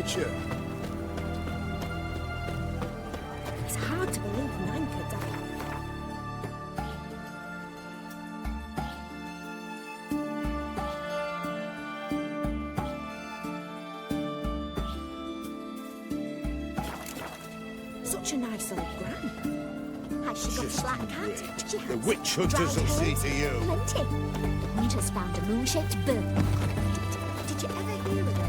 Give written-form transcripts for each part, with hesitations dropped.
Witcher. It's hard to believe Nanka died. Such a nice old gran. Has she got a black cat? She has. The witch hunters will see to you. Plenty. The hunters found a moon-shaped bird. Did you ever hear of a bird?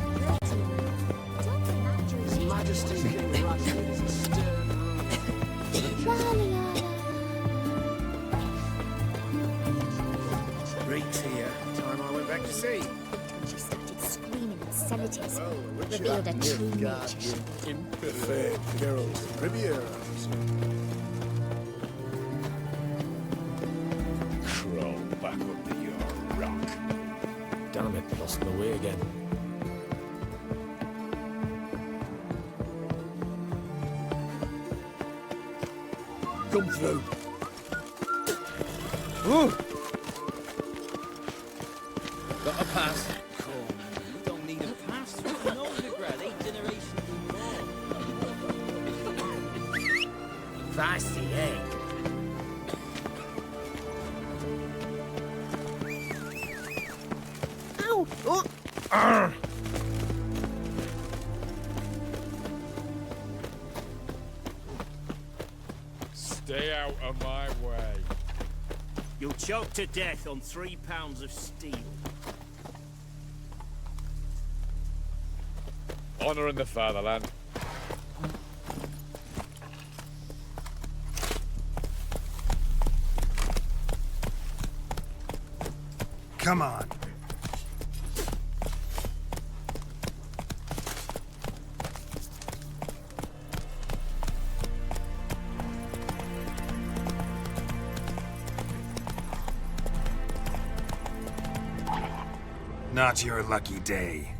Don't think that Jewish Majesty King Rashid is a stern Reek's here. Time I went back to sea. She started screaming obscenities. Oh, the Witcher. Revealed a true nature. Fair Geralt of Riviera. Crawl back under your rock. Damn it, lost the way again. Come through. Got a pass. Cool. You don't need a pass. Novigrad, 8 generations more. Feisty egg. Ow! Oh! Stay out of my way. You'll choke to death on 3 pounds of steel. Honor in the fatherland. Come on. Not your lucky day.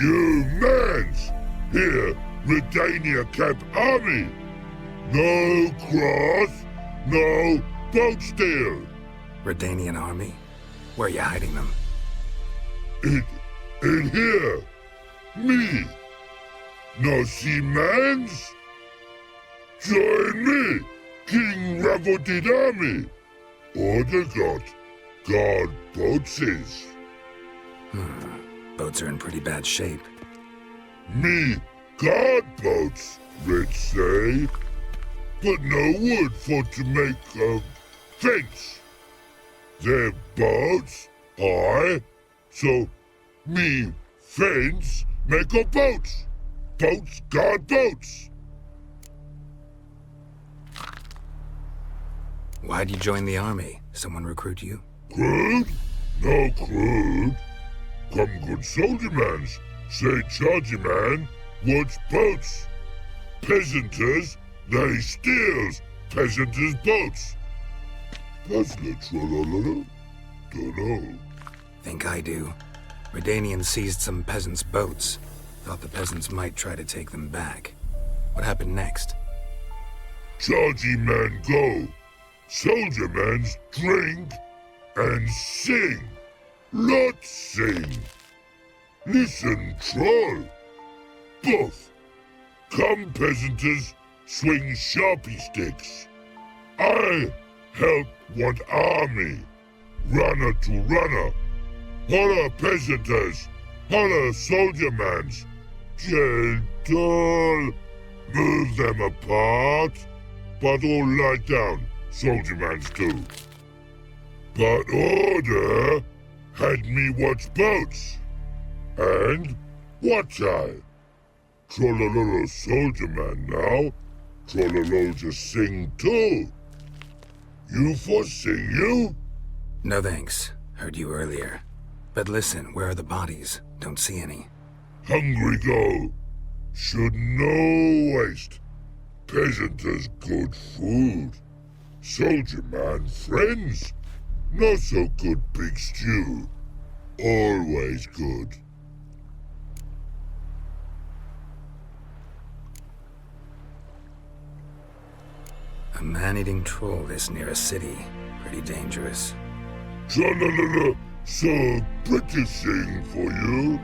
You mans! Here, Redania Camp Army! No cross, no boat steal! Redanian army? Where are you hiding them? In here! Me! No see mans? Join me, King Ravodid Army! Order God boatses! Boats are in pretty bad shape. Me guard boats, rich say. But no wood for to make a fence. Their boats, aye. So me fence make a boats. Boats guard boats. Why'd you join the army? Someone recruit you? Crude? No crude. Come good soldier mans. Say chargy man, what's boats? Peasanters, they steals peasanters' boats. Puzzler trollololo? Dunno. Think I do. Redanians seized some peasants' boats. Thought the peasants might try to take them back. What happened next? Chargy man go. Soldier mans drink and sing. Lot sing. Listen, troll. Both. Come peasanters, swing sharpie sticks. I help one army, runner to runner. Holla peasanters, holla soldiermans. Gentle, move them apart, but all lie down, soldiermans do. But order had me watch boats. And watch I. Trollololo soldierman now. Trollolo just sing too. You for sing you? No thanks. Heard you earlier. But listen, where are the bodies? Don't see any. Hungry go. Should no waste. Peasanters good food. Soldier man friends. Not so good big stew. Always good. A man-eating troll this near a city. Pretty dangerous. Tra-la-la-la, so British thing for you.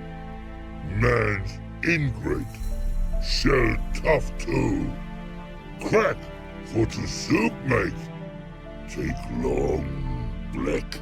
Man's ingrate. Shell tough too. Crack for to soup make. Take long blick.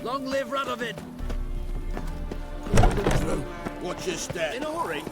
Long live Radovid! Watch your step. In a hurry?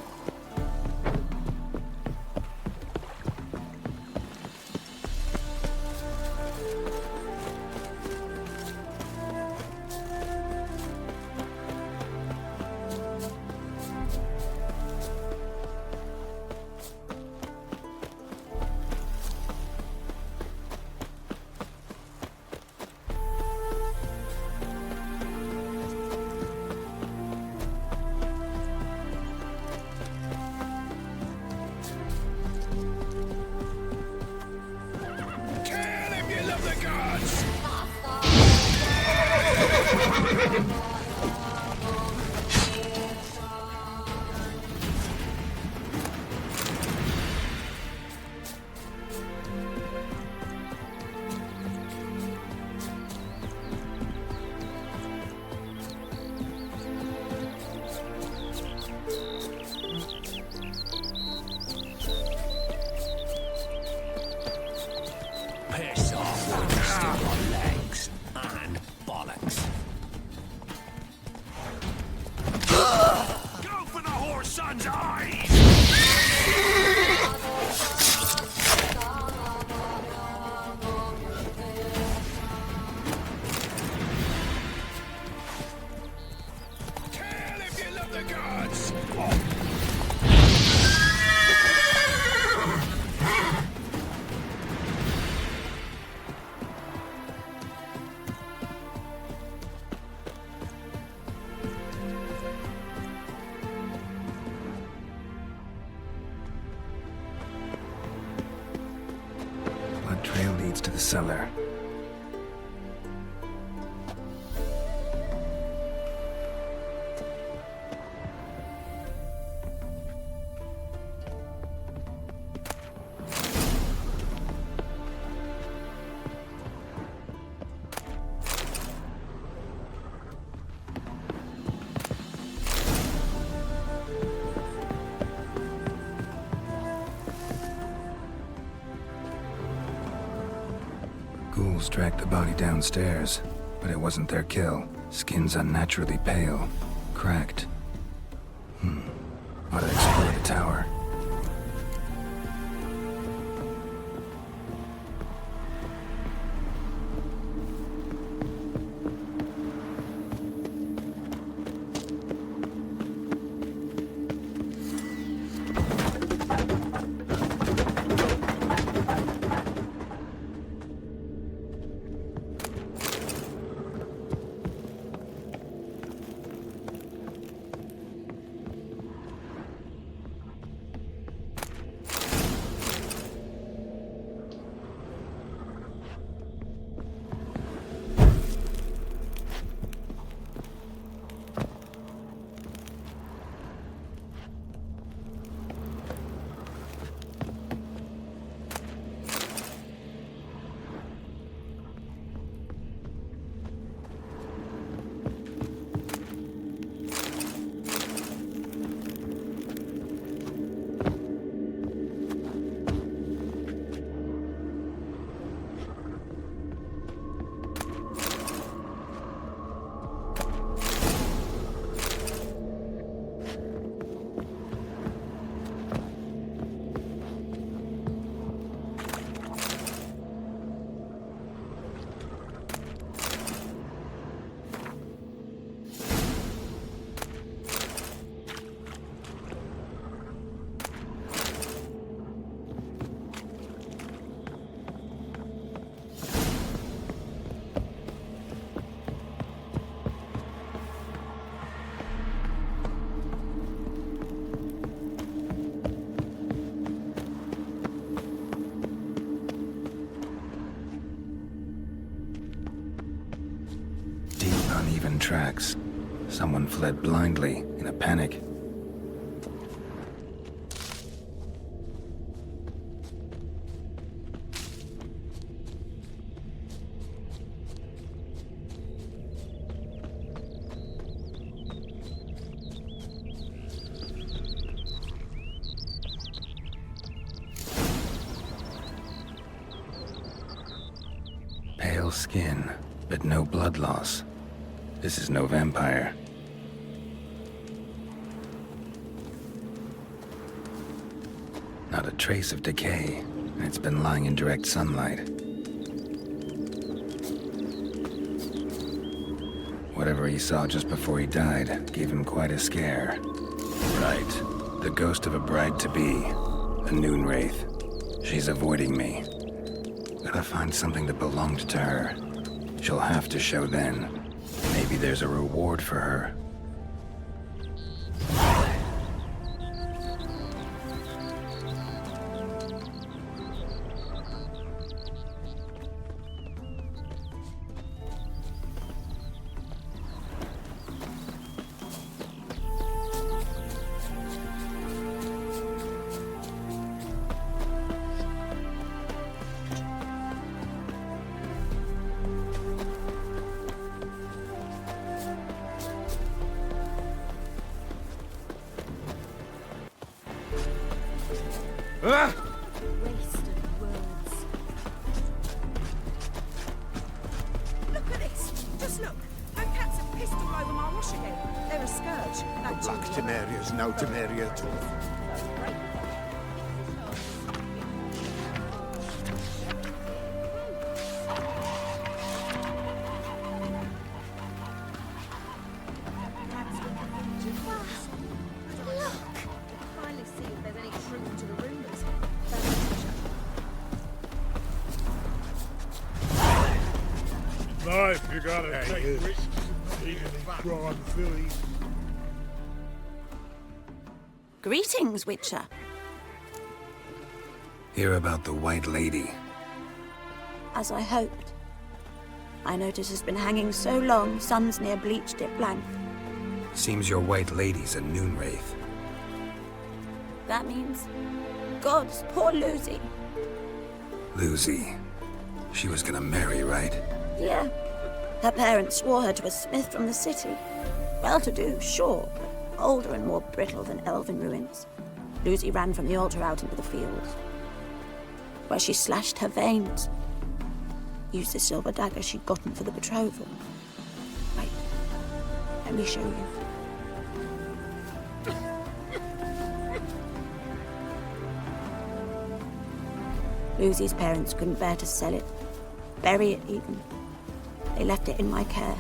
the cellar. Ghouls dragged the body downstairs, but it wasn't their kill. Skin's unnaturally pale, cracked. Ought to explore the tower. Uneven tracks. Someone fled blindly, in a panic. Pale skin, but no blood loss. This is no vampire. Not a trace of decay, and it's been lying in direct sunlight. Whatever he saw just before he died gave him quite a scare. Right. The ghost of a bride-to-be. A noon wraith. She's avoiding me. Gotta find something that belonged to her. She'll have to show then. Maybe there's a reward for her. Waste of words. Look at this. Just look. Those cats have pissed all over my wash again. They're a scourge. That Black Temeria's no Temeria at all. Finally see if there's any truth to the rumours. Life, you gotta take risks. Even in crime Philly. Greetings, Witcher. Hear about the White Lady. As I hoped. My notice has been hanging so long, sun's near bleached it blank. Seems your white lady's a noon wraith. That means... Gods, poor Lucy. Lucy. She was gonna marry, right? Yeah. Her parents swore her to a smith from the city. Well-to-do, sure, but older and more brittle than elven ruins. Lucy ran from the altar out into the fields, where she slashed her veins. Used the silver dagger she'd gotten for the betrothal. Wait, let me show you. Lucy's parents couldn't bear to sell it, bury it even. They left it in my care.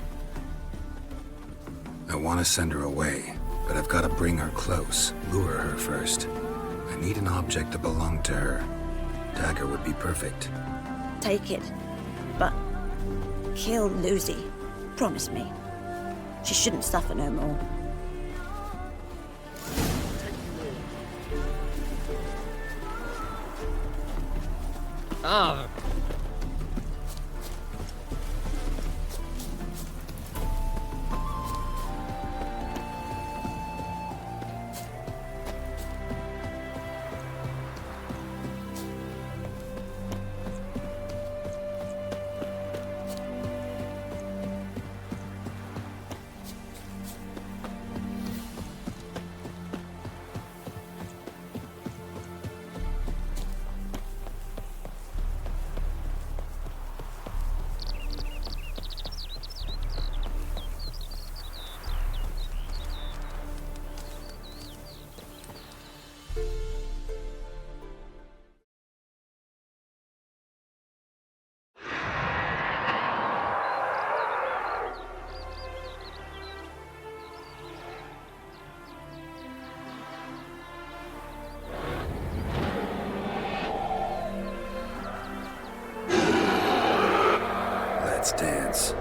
I want to send her away, but I've got to bring her close, lure her first. I need an object that belonged to her. Dagger would be perfect. Take it, but kill Lucy. Promise me. She shouldn't suffer no more. Ah. Let's dance.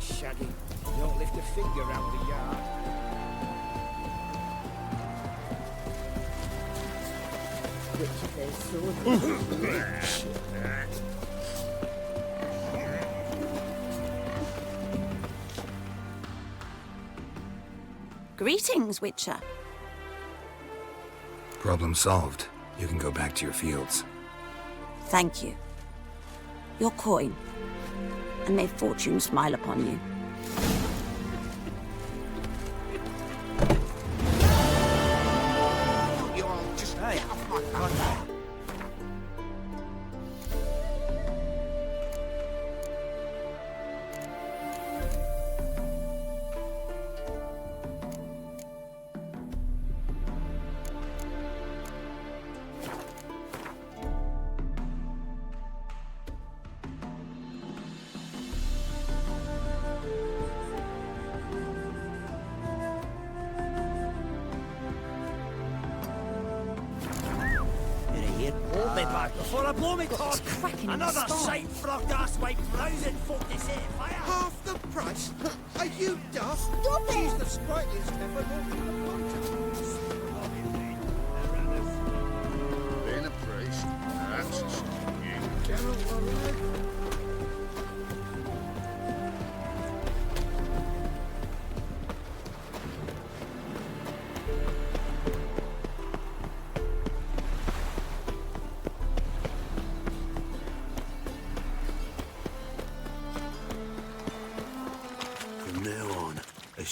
Shaggy. Don't lift a finger round the yard. Greetings, Witcher. Problem solved. You can go back to your fields. Thank you. Your coin. And may fortune smile upon you. You all just get off my back. Hold me back before I blow me cork. cracking in Another the spine. sight-frogged asswipe rousing folk to set fire. Half the price? Are you daft? Stop it! He's the sprightliest ever walking the pontoons. Being a priest, that's a stop. You cannot worry.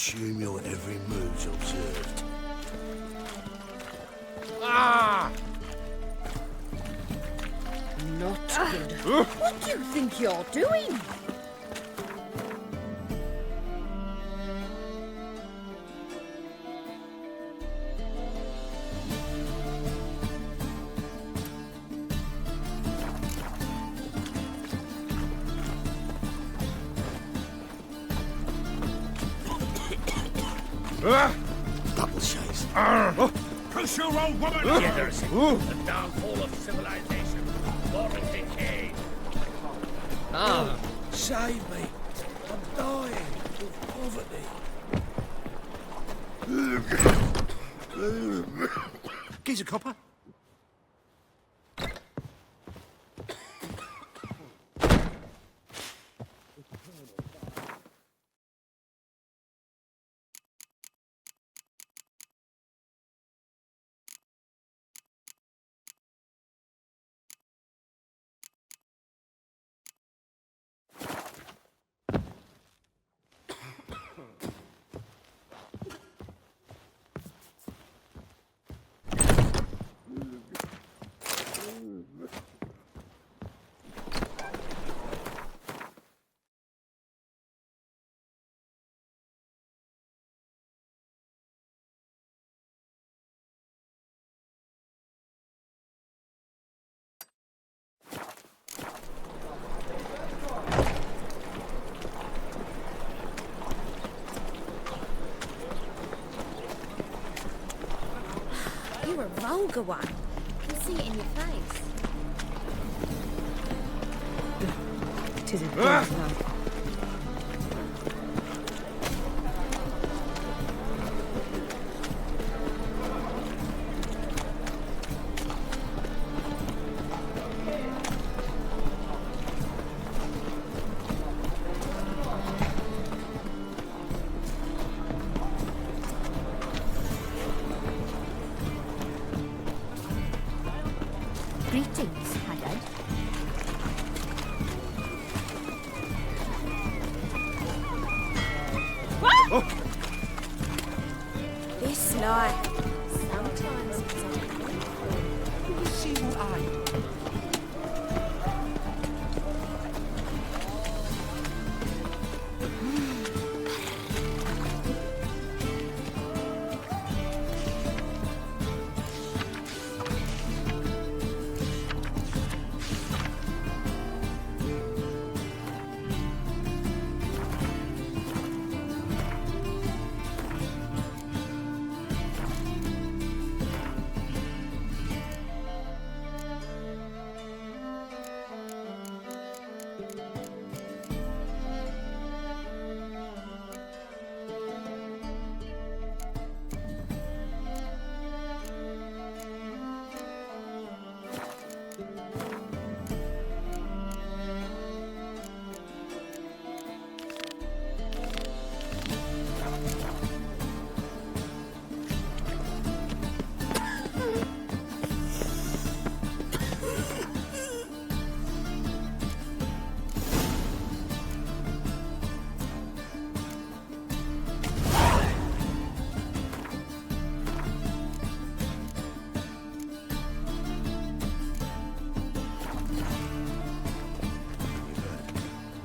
assume your every move's observed. Ah! Not good. What do you think you're doing? Double chase. Push your old woman! The downfall of civilization. Moral decay. Ah! Save me. I'm dying of poverty. Geezer copper. You're a vulgar one. I can see it in your face. Tis a day's love. Greetings, Haggard. This life. Sometimes it's a See what I...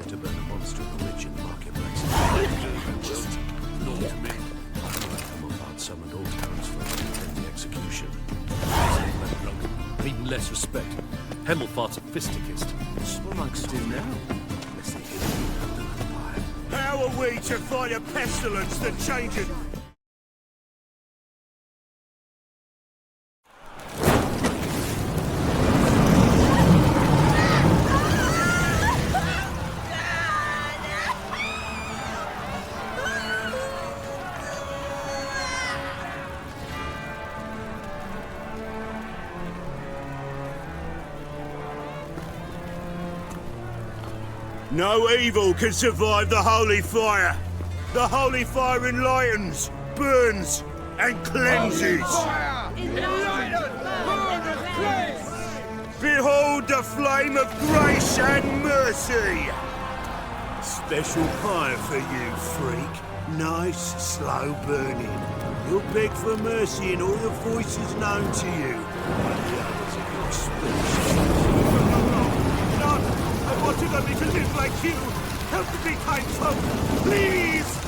To burn a monster of a witch in the marketplace. Hemmelfart summoned all townsfolk to attend the execution. Even less respect. Hemmelfart's a fisticist. What's the monks do now? Unless they hit the Empire. How are we to fight a pestilence that changes? No evil can survive the holy fire. The holy fire enlightens, burns, and cleanses. Behold the flame of grace and mercy. Special pie for you, freak. Nice, slow burning. You'll beg for mercy in all the voices known to you. No, I wanted only to live like you. Help me, kind folk, please!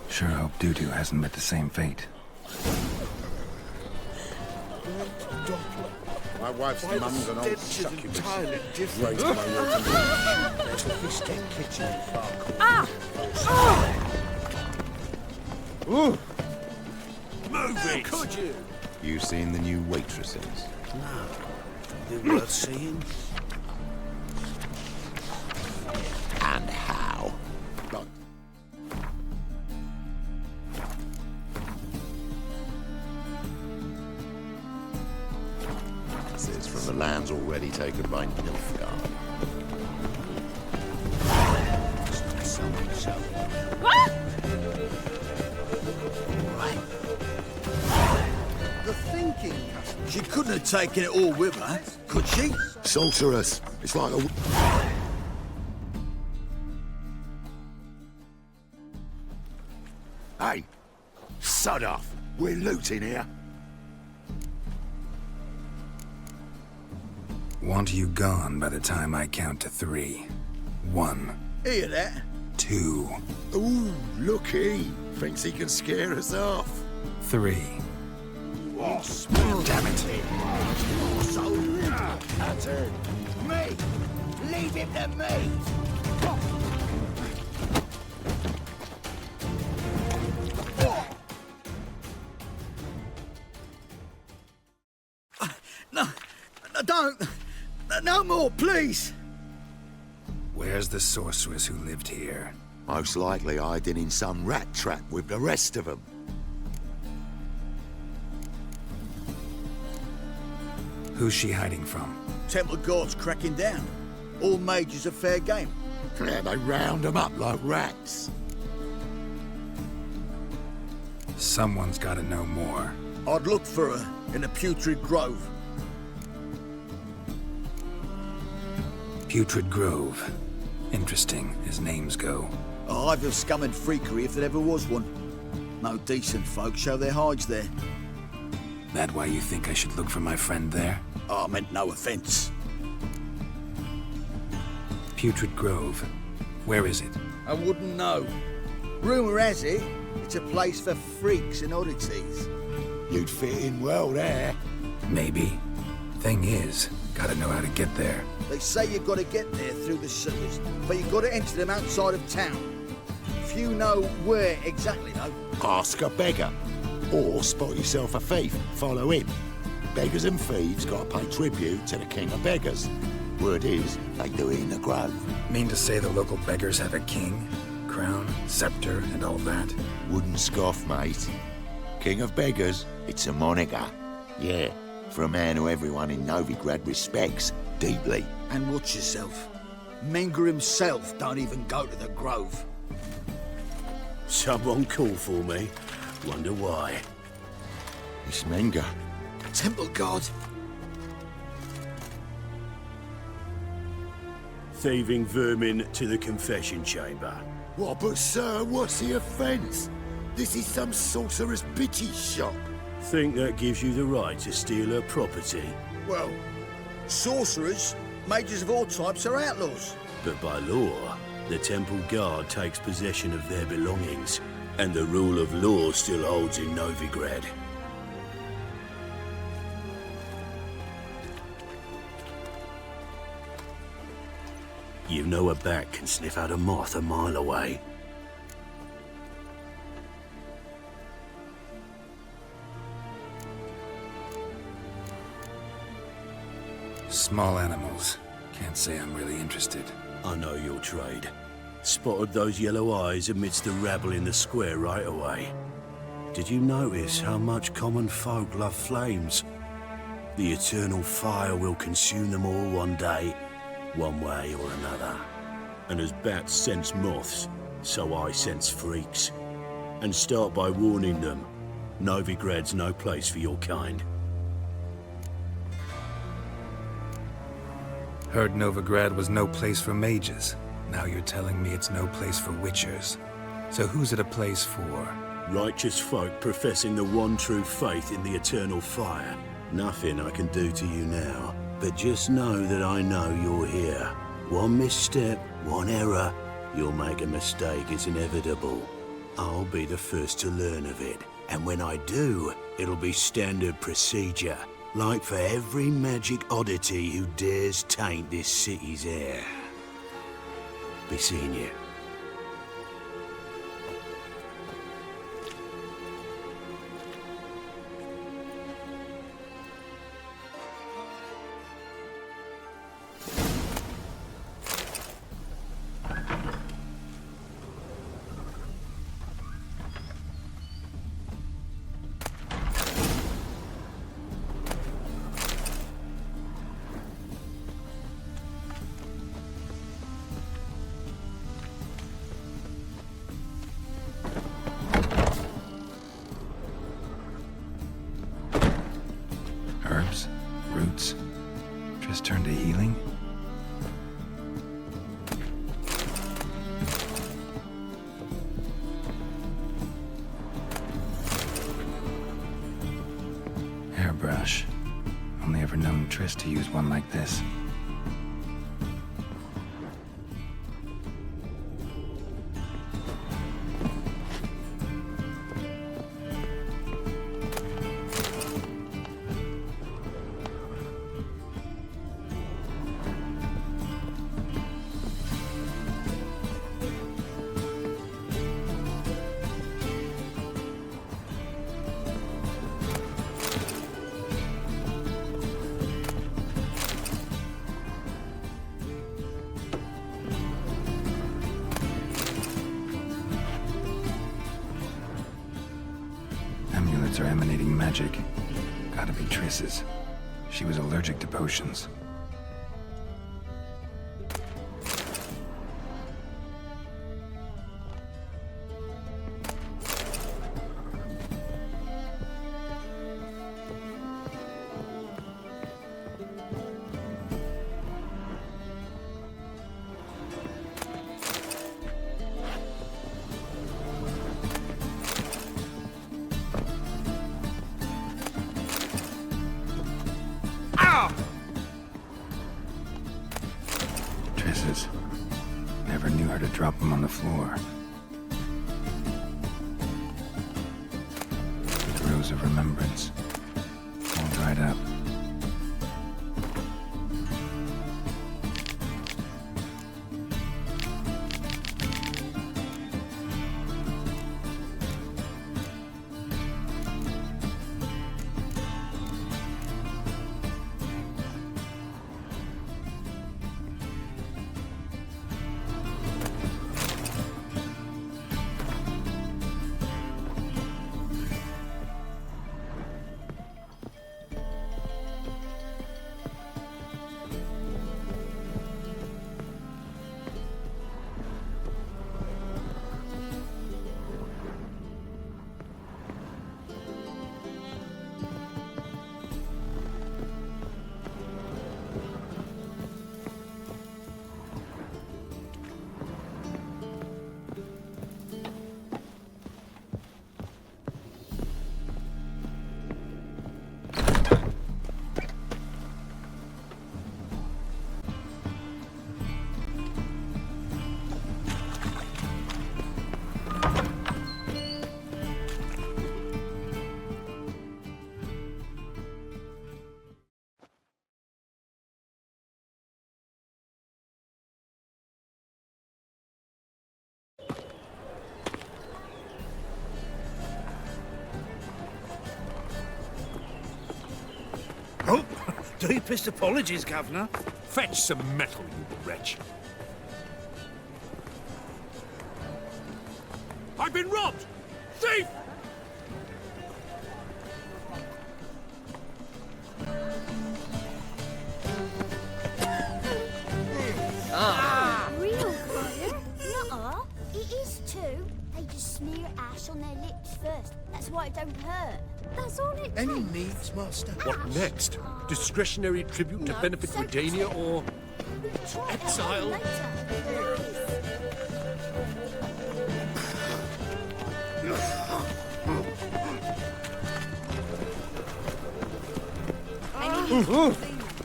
Sure hope Dudu hasn't met the same fate. My wife's mum's an old succubus. Entirely different. Raised by water. There's a fish-tank kitchen in Farcourt. Move it! Could you? You seen the new waitresses? No. They're worth seeing. And how? Like, Says from the lands already taken by Nilfgaard. The thinking. She couldn't have taken it all with her, could she? sorceress. It's like a... Hey, sod off. We're looting here. Want you gone by the time I count to 3. 1, Hear that? 2, Ooh, looky. Thinks he can scare us off. 3. Damn it. Me! Leave him to me! No, don't! No more, please! Where's the sorceress who lived here? Most likely hiding in some rat trap with the rest of them. Who's she hiding from? Temple Guard's cracking down. All mages are fair game. Yeah, they round them up like rats. Someone's gotta know more. I'd look for her in the Putrid Grove. Putrid Grove. Interesting, as names go. A hive of scum and freakery if there ever was one. No decent folk show their hides there. That why you think I should look for my friend there? I meant no offence. Putrid Grove. Where is it? I wouldn't know. Rumour has it, it's a place for freaks and oddities. You'd fit in well there. Maybe. Thing is, gotta know how to get there. They say you've got to get there through the sewers, but you've got to enter them outside of town. Few know where exactly, though. Ask a beggar. Or spot yourself a thief. Follow him. Beggars and thieves gotta pay tribute to the king of beggars. Word is, they do it in the grove. Mean to say the local beggars have a king, crown, scepter, and all that? Wouldn't scoff, mate. King of beggars, it's a moniker. Yeah, for a man who everyone in Novigrad respects deeply. And watch yourself. Menger himself don't even go to the grove. Someone call for me. Wonder why. It's Menger. Temple Guard. Thieving vermin to the confession chamber. What, but sir, what's the offence? This is some sorcerer's bitchy shop. Think that gives you the right to steal her property? Well, sorcerers, mages of all types are outlaws. But by law, the Temple Guard takes possession of their belongings, and the rule of law still holds in Novigrad. You know a bat can sniff out a moth a mile away. Small animals. Can't say I'm really interested. I know your trade. Spotted those yellow eyes amidst the rabble in the square right away. Did you notice how much common folk love flames? The eternal fire will consume them all one day, one way or another. And as bats sense moths, so I sense freaks. And start by warning them, Novigrad's no place for your kind. Heard Novigrad was no place for mages. Now you're telling me it's no place for witchers. So who's it a place for? Righteous folk professing the one true faith in the eternal fire. Nothing I can do to you now, but just know that I know you're here. One misstep, one error, you'll make a mistake, it's inevitable. I'll be the first to learn of it, and when I do, it'll be standard procedure, like for every magic oddity who dares taint this city's air. Be seeing you. Herbs? Roots? Just turned to healing? Hairbrush. Only ever known Triss to use one like this. Amulets are emanating magic. Gotta be Triss's. She was allergic to potions. Triss's. Never knew her to drop them on the floor. The rose of remembrance. All dried up. Deepest apologies, Governor. Fetch some metal, you wretch. I've been robbed! Thief! Real fire? Nuh-uh. It is too. They just smear ash on their lips first. That's why it don't hurt. That's all it Any takes. needs, Master? What next? Discretionary tribute to No, benefit so Redania or We'll try it exile? later.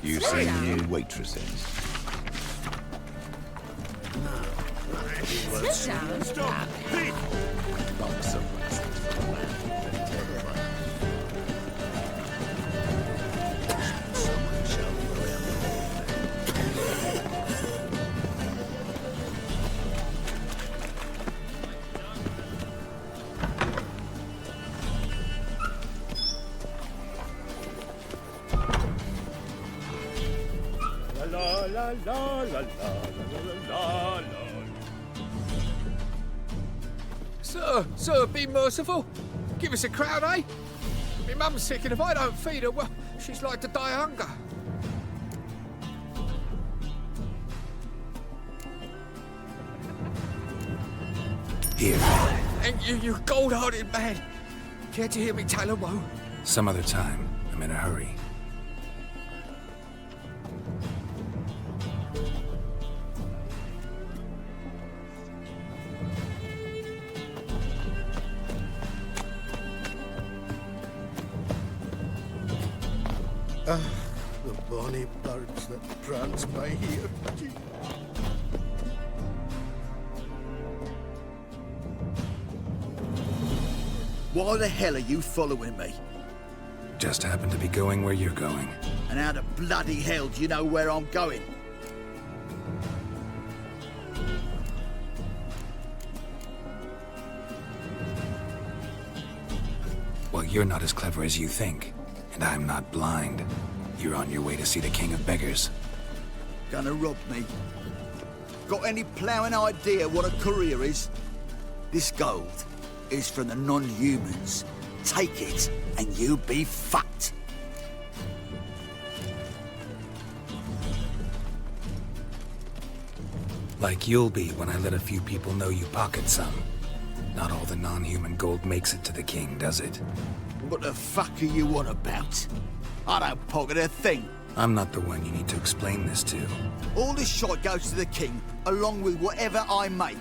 You seen the new waitresses? Stop! Thief! Not so much. Someone shall be around. La la la la la. Sir, be merciful. Give us a crown, eh? My mum's sick, and if I don't feed her, well, she's like to die of hunger. Here. Thank you, you gold-hearted man. Care to hear me tell a woe? Some other time. I'm in a hurry. The bonny birds that prance by here. Why the hell are you following me? Just happen to be going where you're going. And how the bloody hell do you know where I'm going? Well, you're not as clever as you think. And I'm not blind. You're on your way to see the King of Beggars. Gonna rob me? Got any ploughing idea what a courier is? This gold is from the non-humans. Take it, and you be fucked. Like you'll be when I let a few people know you pocket some. Not all the non-human gold makes it to the king, does it? What the fuck are you on about? I don't pocket a thing. I'm not the one you need to explain this to. All this shite goes to the king, along with whatever I make.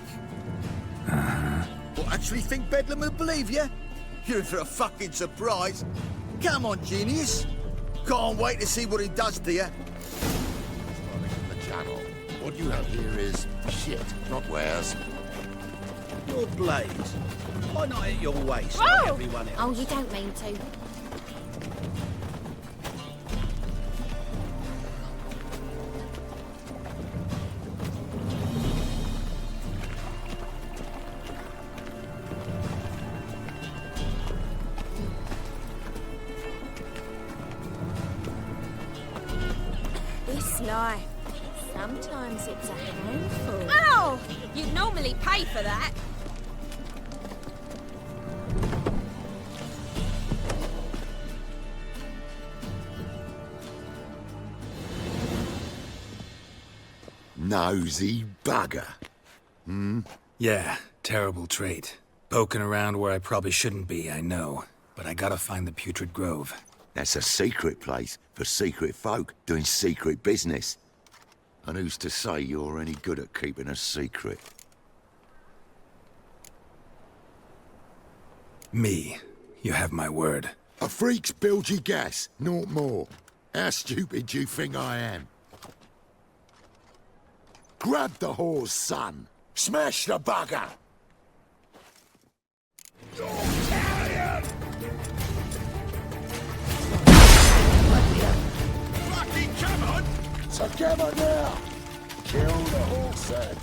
What, actually think Bedlam will believe you? You're in for a fucking surprise. Come on, genius. Can't wait to see what he does to you. The channel. What you have here is shit, not wares. Your blade. Why not at your waist like everyone else? Oh, you don't mean to. This life. Sometimes it's a handful. Ow! You'd normally pay for that. Nosy bugger. Yeah, terrible trait. Poking around where I probably shouldn't be, I know. But I gotta find the Putrid Grove. That's a secret place for secret folk doing secret business. And who's to say you're any good at keeping a secret? Me. You have my word. A freak's bilgy gas, naught more. How stupid do you think I am? Grab the whore's son. Smash the bugger! Fucking come on! Together now! Kill the horse then!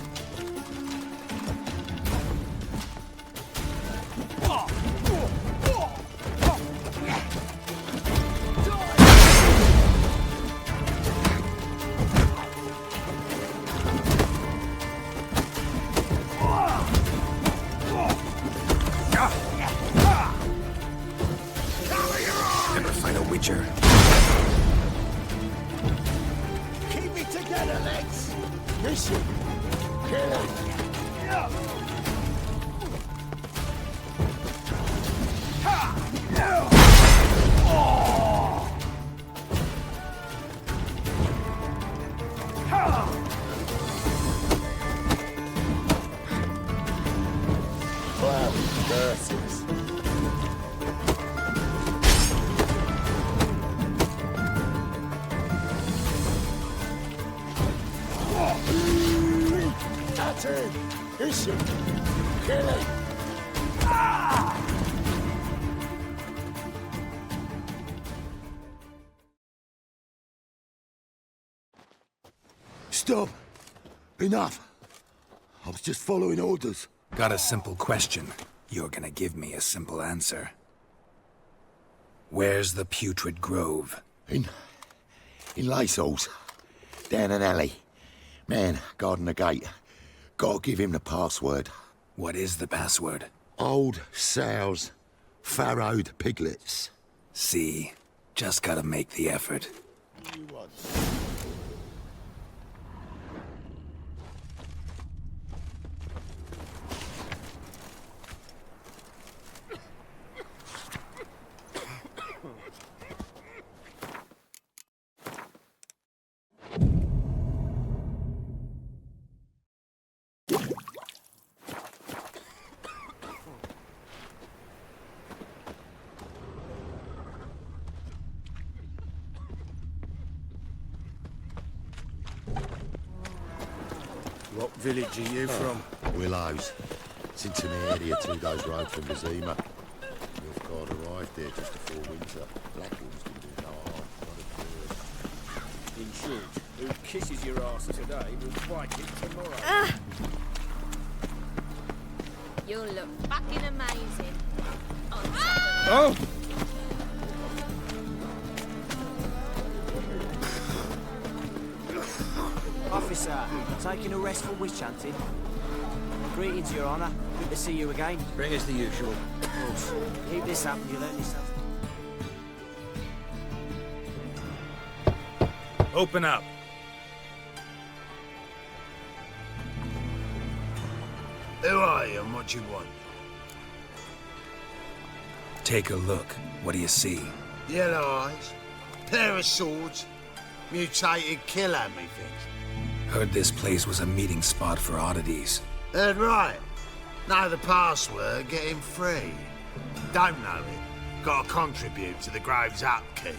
creature. Keep it together, lads! Mission! Kill him! Versus. That's it! Issue! Kill it! Stop! Enough! I was just following orders. Got a simple question. You're gonna give me a simple answer. Where's the putrid grove? In Lacehalls. Down an alley. Man, guarding the gate. Gotta give him the password. What is the password? Old sows. Farrowed piglets. See? Just gotta make the effort. What village are you from? Willows. It's into the area 2 days' road from Vizima. Your guard arrived there just before winter. Blackwood's can do no harm. Not a In short, who kisses your ass today will bite it tomorrow. You look fucking amazing. Oh! Officer, taking a rest for witch hunting. Greetings, Your Honour. Good to see you again. Bring us the usual. Of course. Keep this up and you'll earn yourself. Open up. Who are you and what you want? Take a look. What do you see? Yellow eyes, pair of swords, mutated killer, methinks. Heard this place was a meeting spot for oddities. Heard right. Know the password, get him free. Don't know it, gotta contribute to the grove's upkeep.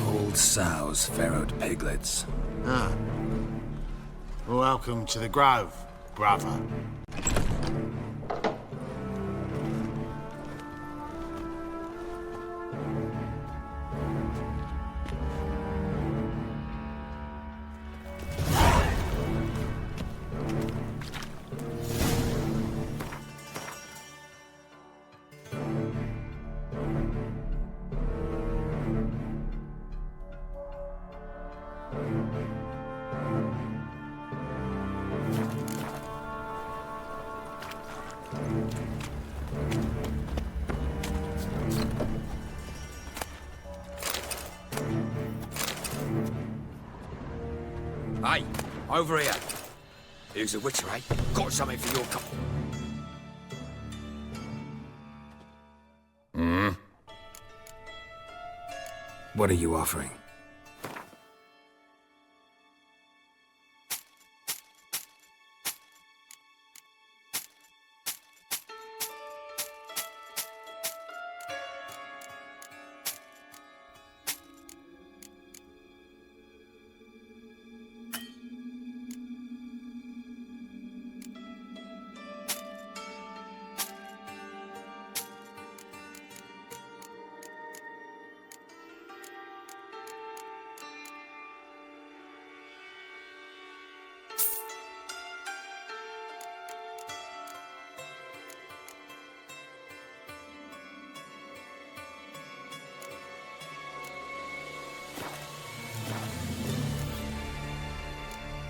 Old sows, farrowed piglets. Ah. Welcome to the grove, brother. Hey, over here. Who's a witcher, eh? Got something for your What are you offering?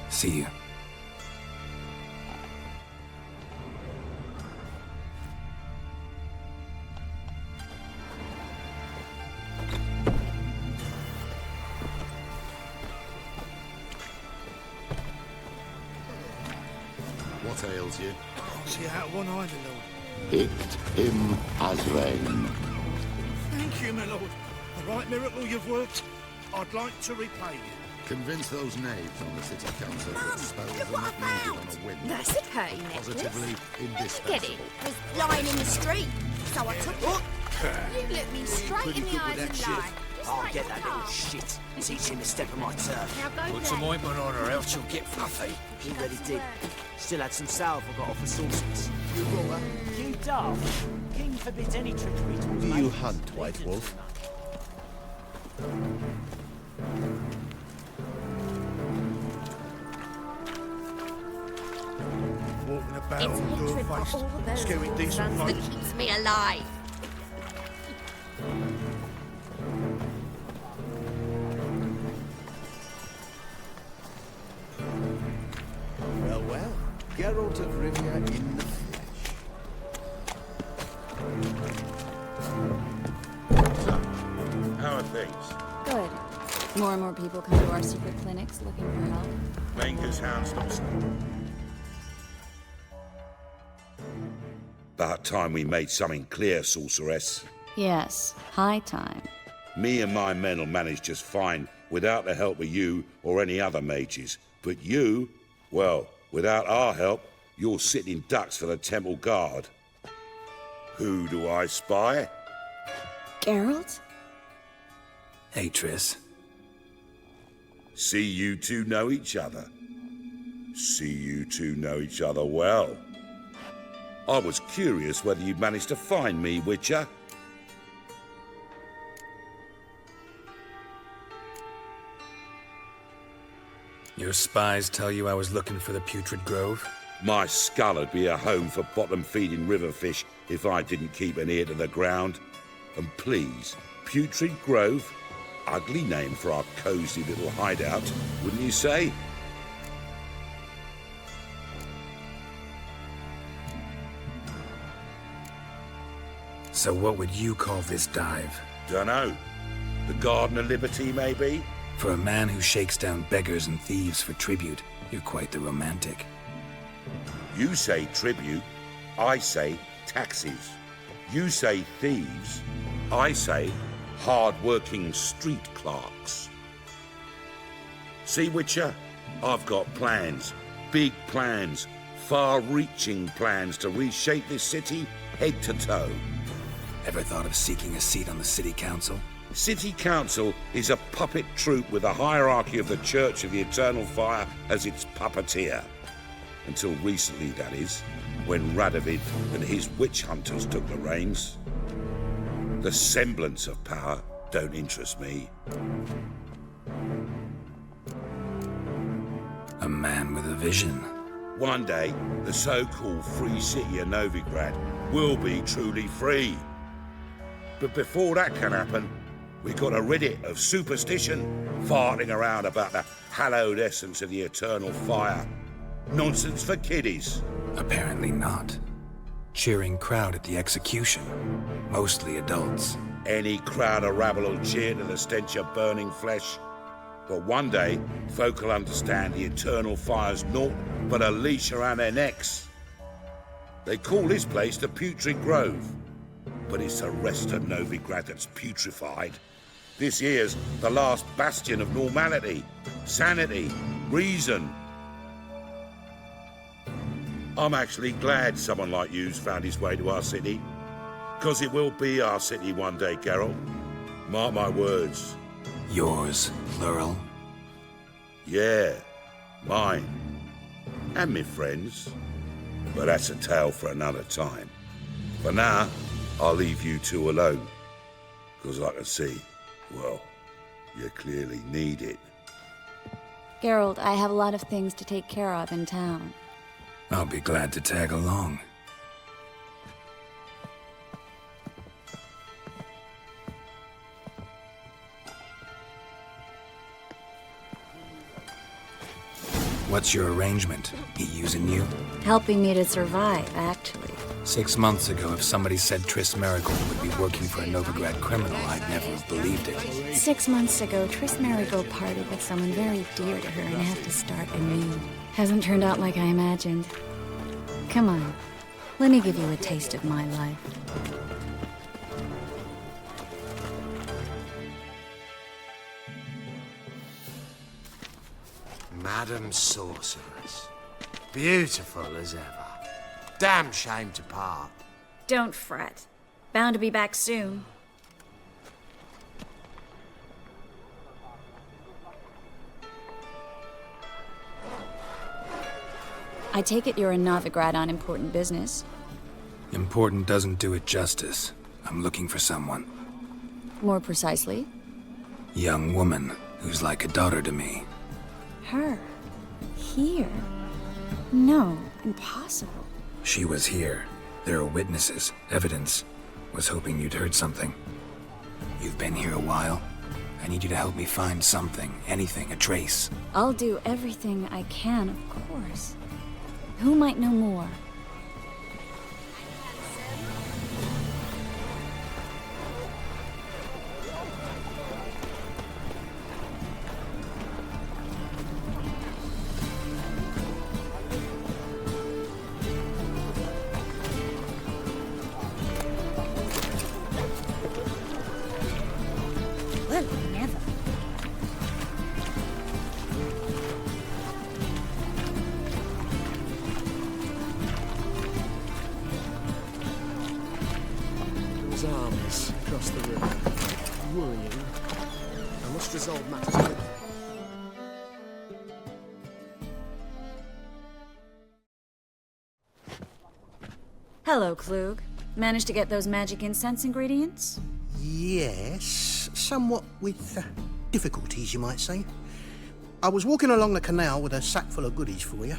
See you. What ails you? Can't see out one either, Lord. Picked him as rain. Thank you, my lord. The right miracle you've worked. I'd like to repay you. Convince those knaves on the city council that spells look are what not I needed found. on a whim. That's a pay necklace. Positively Get it? indispensable. It was lying in the street, so I took it. You look me straight in the eyes and lie. I'll get that little shit. Teach him to step on my turf. Now go Put some play. ointment on her, else she'll get fluffy. He already did. Still had some salve I got off the sorceress. You roller. You daft. King forbids any trickery towards Do you maidens. hunt, White Wolf? Walking about It's all hatred for door-faced, all those scaring decent sons that folks. keeps me alive. Well, well. Geralt of Rivia in the flesh. So, how are things? Good. More and more people come to our secret clinics looking for help. Manga's houndsdog. About time we made something clear, sorceress. Yes, high time. Me and my men will manage just fine without the help of you or any other mages. But you, well, without our help, you're sitting ducks for the temple guard. Who do I spy? Geralt? Hey, Triss. See you two know each other. See you two know each other well. I was curious whether you'd managed to find me, Witcher. Your spies tell you I was looking for the Putrid Grove? My skull'd be a home for bottom-feeding river fish if I didn't keep an ear to the ground. And please, Putrid Grove? Ugly name for our cosy little hideout, wouldn't you say? So what would you call this dive? Dunno. The Garden of Liberty, maybe? For a man who shakes down beggars and thieves for tribute, you're quite the romantic. You say tribute, I say taxes. You say thieves, I say hard-working street clerks. See, Witcher? I've got plans. Big plans. Far-reaching plans to reshape this city head to toe. Ever thought of seeking a seat on the city council? City Council is a puppet troupe with a hierarchy of the Church of the Eternal Fire as its puppeteer. Until recently, that is, when Radovid and his witch hunters took the reins. The semblance of power don't interest me. A man with a vision. One day, the so-called free city of Novigrad will be truly free. But before that can happen, we gotta rid it of superstition, farting around about the hallowed essence of the eternal fire. Nonsense for kiddies. Apparently not. Cheering crowd at the execution. Mostly adults. Any crowd of rabble will cheer to the stench of burning flesh. But one day, folk will understand the eternal fire's naught but a leash around their necks. They call this place the Putrid Grove. But it's the rest of Novigrad that's putrefied. This here's the last bastion of normality, sanity, reason. I'm actually glad someone like you's found his way to our city. 'Cause it will be our city one day, Geralt. Mark my words. Yours, plural. Yeah, mine. And me friends. But that's a tale for another time. For now, I'll leave you two alone. 'Cause I can see, well, you clearly need it. Geralt, I have a lot of things to take care of in town. I'll be glad to tag along. What's your arrangement? He using you? Helping me to survive, actually. 6 months ago, if somebody said Triss Marigold would be working for a Novigrad criminal, I'd never have believed it. 6 months ago, Triss Marigold parted with someone very dear to her and had to start anew. Hasn't turned out like I imagined. Come on. Let me give you a taste of my life. Madam Sorceress. Beautiful as ever. Damn shame to part. Don't fret. Bound to be back soon. I take it you're in Novigrad on important business. Important doesn't do it justice. I'm looking for someone. More precisely? Young woman who's like a daughter to me. Her? Here? No, impossible. She was here. There are witnesses, evidence. Was hoping you'd heard something. You've been here a while. I need you to help me find something, anything, a trace. I'll do everything I can, of course. Who might know more? Well, never. Those armies across the river. Worrying. I must resolve matters quickly. Hello, Klug. Managed to get those magic incense ingredients? Yes, somewhat with difficulties, you might say. I was walking along the canal with a sack full of goodies for you.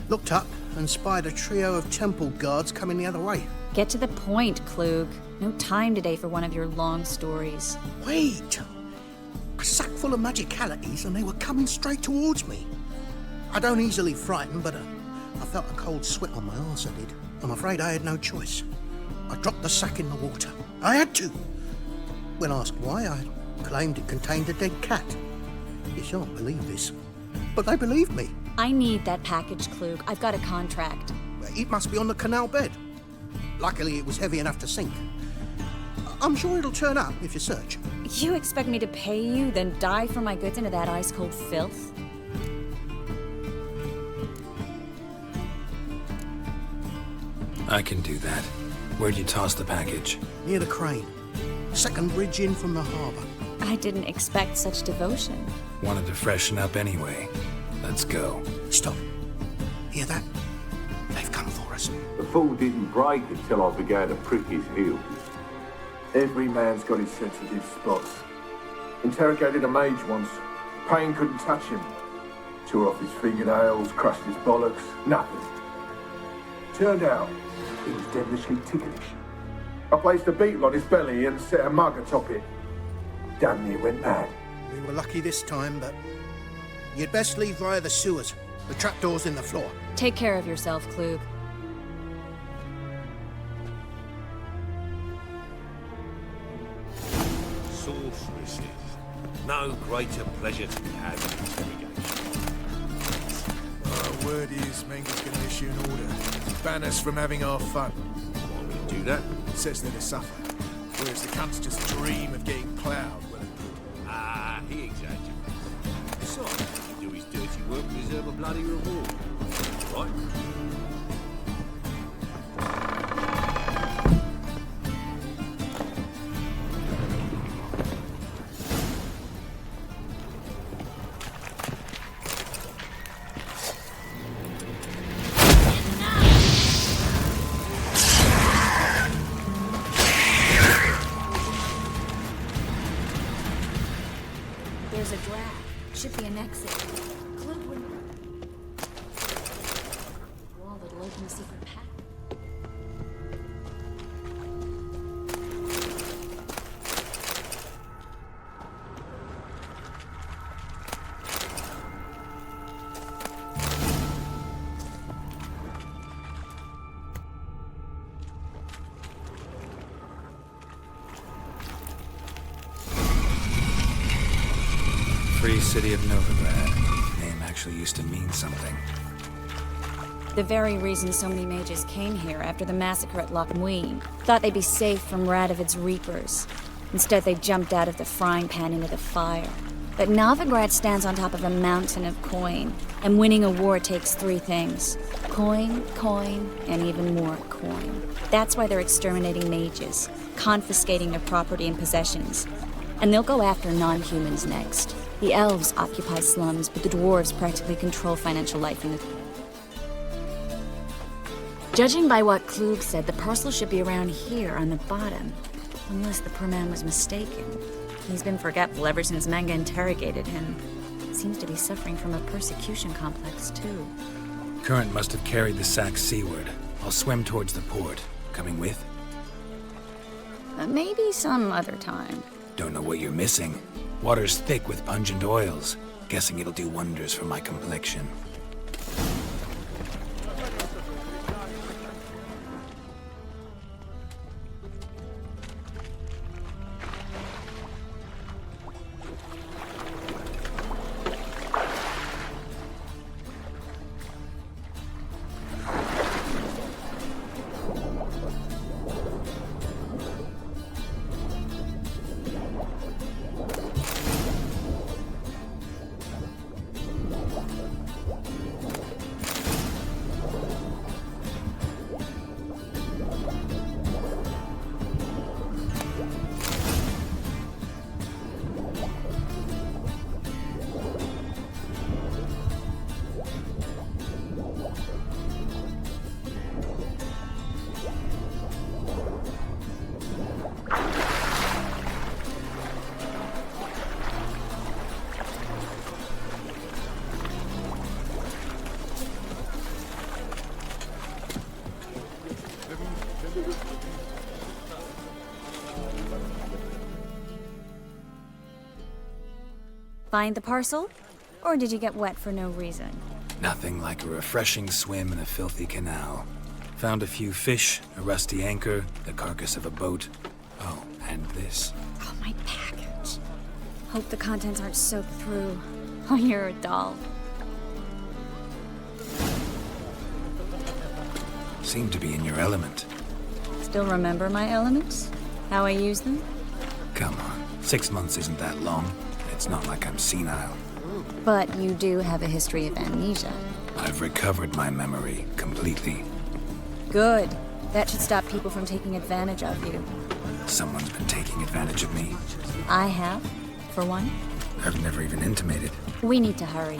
Looked up and spied a trio of temple guards coming the other way. Get to the point, Klug. No time today for one of your long stories. Wait! A sack full of magicalities and they were coming straight towards me. I don't easily frighten, but I felt a cold sweat on my arse, I did. I'm afraid I had no choice. I dropped the sack in the water. I had to. When asked why, I claimed it contained a dead cat. You shan't believe this, but they believed me. I need that package, Klug. I've got a contract. It must be on the canal bed. Luckily, it was heavy enough to sink. I'm sure it'll turn up if you search. You expect me to pay you, then dive for my goods into that ice-cold filth? I can do that. Where'd you toss the package? Near the crane. Second bridge in from the harbour. I didn't expect such devotion. Wanted to freshen up anyway. Let's go. Stop. Hear that? They've come for us. The fall didn't break until I began to prick his heels. Every man's got his sensitive spots. Interrogated a mage once. Pain couldn't touch him. Tore off his fingernails, crushed his bollocks, nothing. Turned out, he was devilishly ticklish. I placed a beetle on his belly and set a mug atop it. Damn near went mad. We were lucky this time, but you'd best leave via the sewers. The trapdoor's in the floor. Take care of yourself, Klug. Sorceresses. No greater pleasure to be had than interrogation. Our word is Mengel's going to issue an order. Ban us from having our fun. Why would he do that? Says they're to suffer. Whereas the cunts just dream of getting ploughed. Ah, he exaggerates. Besides, he can do his dirty work and deserve a bloody reward. Right? There's a draft. Should be an exit. Klug would... Wall that'll open a secret path. Free city of Novigrad. Name actually used to mean something. The very reason so many mages came here after the massacre at Loch Muin. Thought they'd be safe from Radovid's reapers. Instead, they jumped out of the frying pan into the fire. But Novigrad stands on top of a mountain of coin, and winning a war takes 3 things. Coin, coin, and even more coin. That's why they're exterminating mages, confiscating their property and possessions. And they'll go after non-humans next. The elves occupy slums, but the dwarves practically control financial life in the... Judging by what Klug said, the parcel should be around here on the bottom. Unless the poor man was mistaken. He's been forgetful ever since Manga interrogated him. Seems to be suffering from a persecution complex, too. Current must have carried the sack seaward. I'll swim towards the port. Coming with? Maybe some other time. Don't know what you're missing. Water's thick with pungent oils. Guessing it'll do wonders for my complexion. Find the parcel? Or did you get wet for no reason? Nothing like a refreshing swim in a filthy canal. Found a few fish, a rusty anchor, the carcass of a boat. Oh, and this. Oh, my package. Hope the contents aren't soaked through. Oh, you're a doll. Seem to be in your element. Still remember my elements? How I use them? Come on, 6 months isn't that long. It's not like I'm senile. But you do have a history of amnesia. I've recovered my memory completely. Good. That should stop people from taking advantage of you. Someone's been taking advantage of me. I have, for one. I've never even intimated. We need to hurry.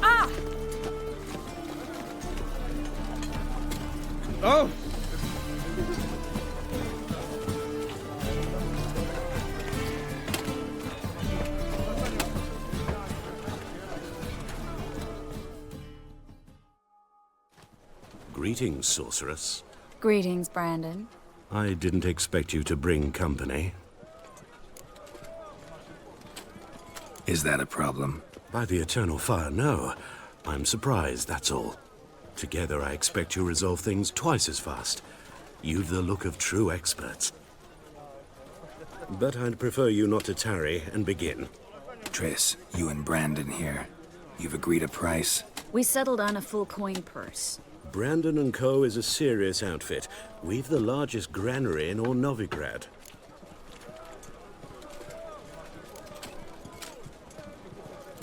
Ah! Oh! Greetings, sorceress. Greetings, Brandon. I didn't expect you to bring company. Is that a problem? By the eternal fire, no. I'm surprised, that's all. Together, I expect you resolve things twice as fast. You've the look of true experts. But I'd prefer you not to tarry and begin. Triss, you and Brandon here. You've agreed a price? We settled on a full coin purse. Brandon & Co. is a serious outfit. We've the largest granary in all Novigrad.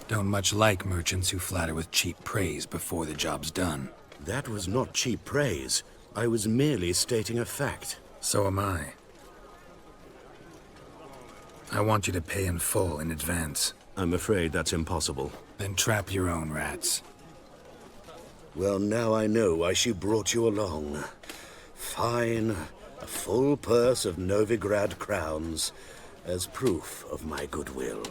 Don't much like merchants who flatter with cheap praise before the job's done. That was not cheap praise. I was merely stating a fact. So am I. I want you to pay in full in advance. I'm afraid that's impossible. Then trap your own rats. Well, now I know why she brought you along. Fine. A full purse of Novigrad crowns as proof of my goodwill.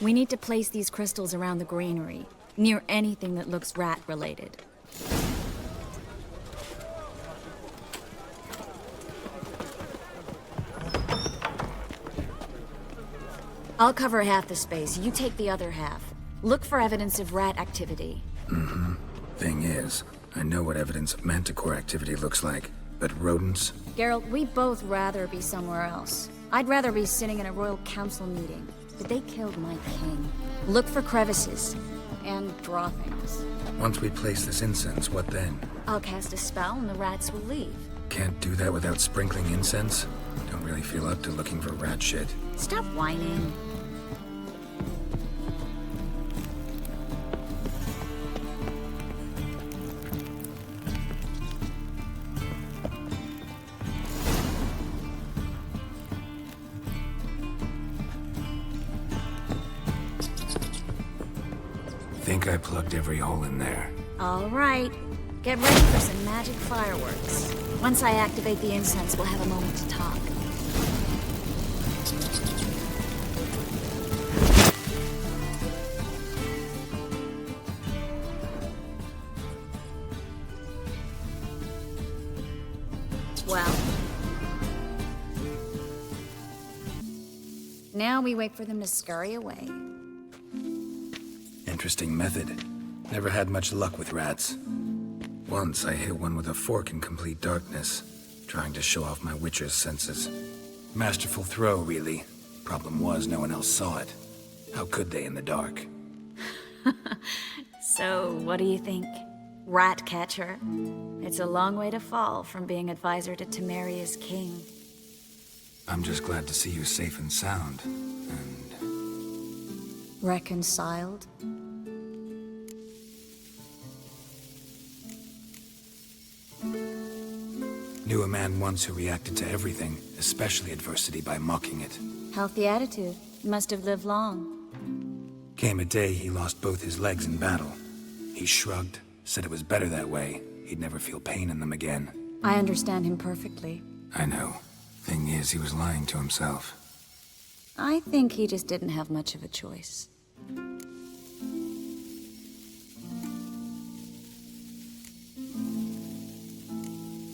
We need to place these crystals around the granary, near anything that looks rat-related. I'll cover half the space, you take the other half. Look for evidence of rat activity. Mm-hmm. Thing is, I know what evidence of manticore activity looks like, but rodents? Geralt, we'd both rather be somewhere else. I'd rather be sitting in a royal council meeting. But they killed my king. Look for crevices. And droppings. Once we place this incense, what then? I'll cast a spell and the rats will leave. Can't do that without sprinkling incense? Don't really feel up to looking for rat shit. Stop whining. Think I plugged every hole in there. All right. Get ready for some magic fireworks. Once I activate the incense, we'll have a moment to talk. Well. Now we wait for them to scurry away. Interesting method. Never had much luck with rats. Once I hit one with a fork in complete darkness, trying to show off my witcher's senses. Masterful throw, really. Problem was, no one else saw it. How could they in the dark? So, what do you think? Rat catcher? It's a long way to fall from being advisor to Temeria's king. I'm just glad to see you safe and sound. And... reconciled? Knew a man once who reacted to everything, especially adversity, by mocking it. Healthy attitude. Must have lived long. Came a day he lost both his legs in battle. He shrugged, said it was better that way. He'd never feel pain in them again. I understand him perfectly. I know. Thing is, he was lying to himself. I think he just didn't have much of a choice.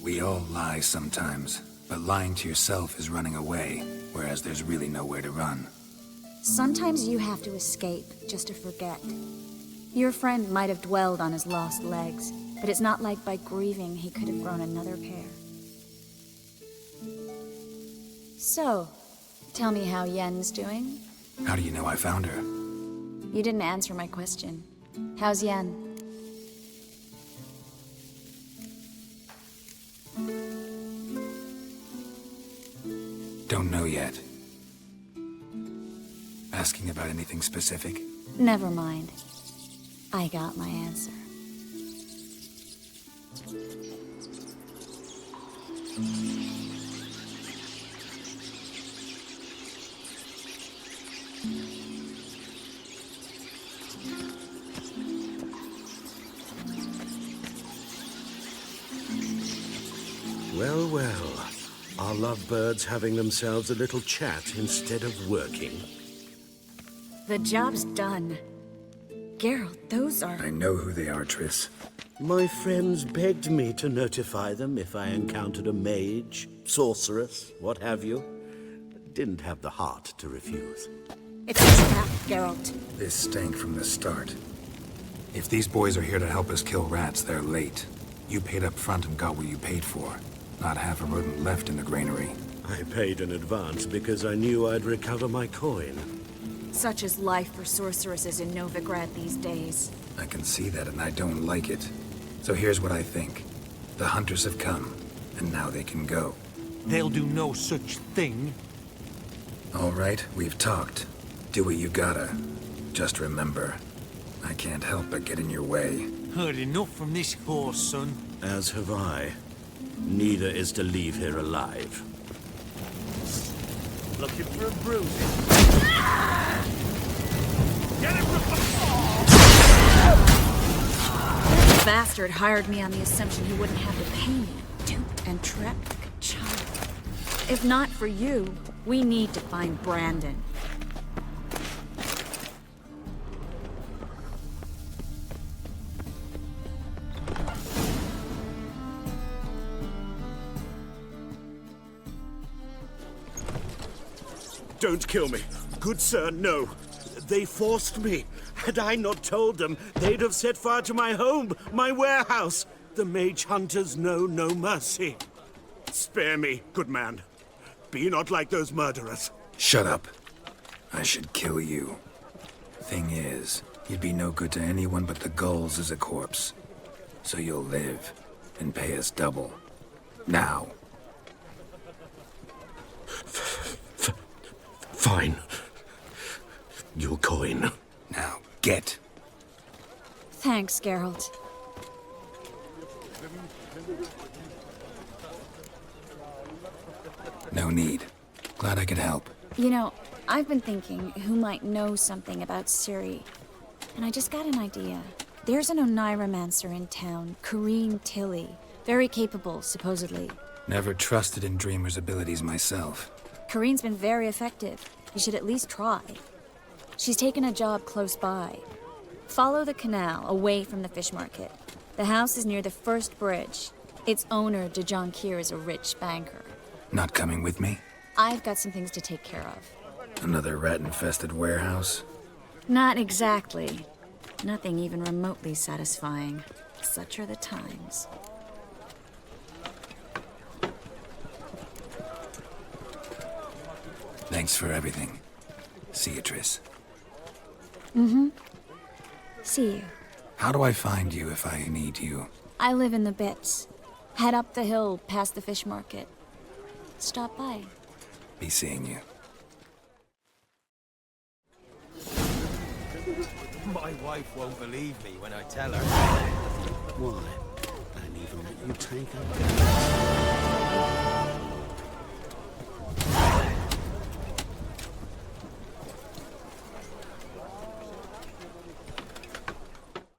We all lie sometimes, but lying to yourself is running away, whereas there's really nowhere to run. Sometimes you have to escape, just to forget. Your friend might have dwelled on his lost legs, but it's not like by grieving he could have grown another pair. So, tell me how Yen's doing? How do you know I found her? You didn't answer my question. How's Yen? Don't know yet. Asking about anything specific? Never mind. I got my answer. Well, well. Are lovebirds having themselves a little chat instead of working? The job's done. Geralt, those are... I know who they are, Triss. My friends begged me to notify them if I encountered a mage, sorceress, what have you. Didn't have the heart to refuse. It's a trap, Geralt. This stank from the start. If these boys are here to help us kill rats, they're late. You paid up front and got what you paid for. Not half a rodent left in the granary. I paid in advance because I knew I'd recover my coin. Such is life for sorceresses in Novigrad these days. I can see that, and I don't like it. So here's what I think. The hunters have come, and now they can go. They'll do no such thing. All right, we've talked. Do what you gotta. Just remember, I can't help but get in your way. Heard enough from this horse, son. As have I. Neither is to leave here alive. Looking for a bruising? Get him! That bastard hired me on the assumption he wouldn't have to pay me. Duped and trapped like a child. If not for you, we need to find Brandon. Don't kill me. Good sir, no. They forced me. Had I not told them, they'd have set fire to my home, my warehouse. The mage hunters know no mercy. Spare me, good man. Be not like those murderers. Shut up. I should kill you. Thing is, you'd be no good to anyone but the gulls as a corpse. So you'll live and pay us double. Now. Fine. Your coin. Now, get. Thanks, Geralt. No need. Glad I could help. You know, I've been thinking who might know something about Ciri. And I just got an idea. There's an Oneiromancer in town, Corrine Tilly. Very capable, supposedly. Never trusted in Dreamer's abilities myself. Corrine's been very effective. You should at least try. She's taken a job close by. Follow the canal, away from the fish market. The house is near the first bridge. Its owner, de Jonquier, is a rich banker. Not coming with me? I've got some things to take care of. Another rat-infested warehouse? Not exactly. Nothing even remotely satisfying. Such are the times. Thanks for everything, CIRI'S. Mm-hmm. See you. How do I find you if I need you? I live in the Bits. Head up the hill past the fish market. Stop by. Be seeing you. My wife won't believe me when I tell her. Why? Don't even let you take her.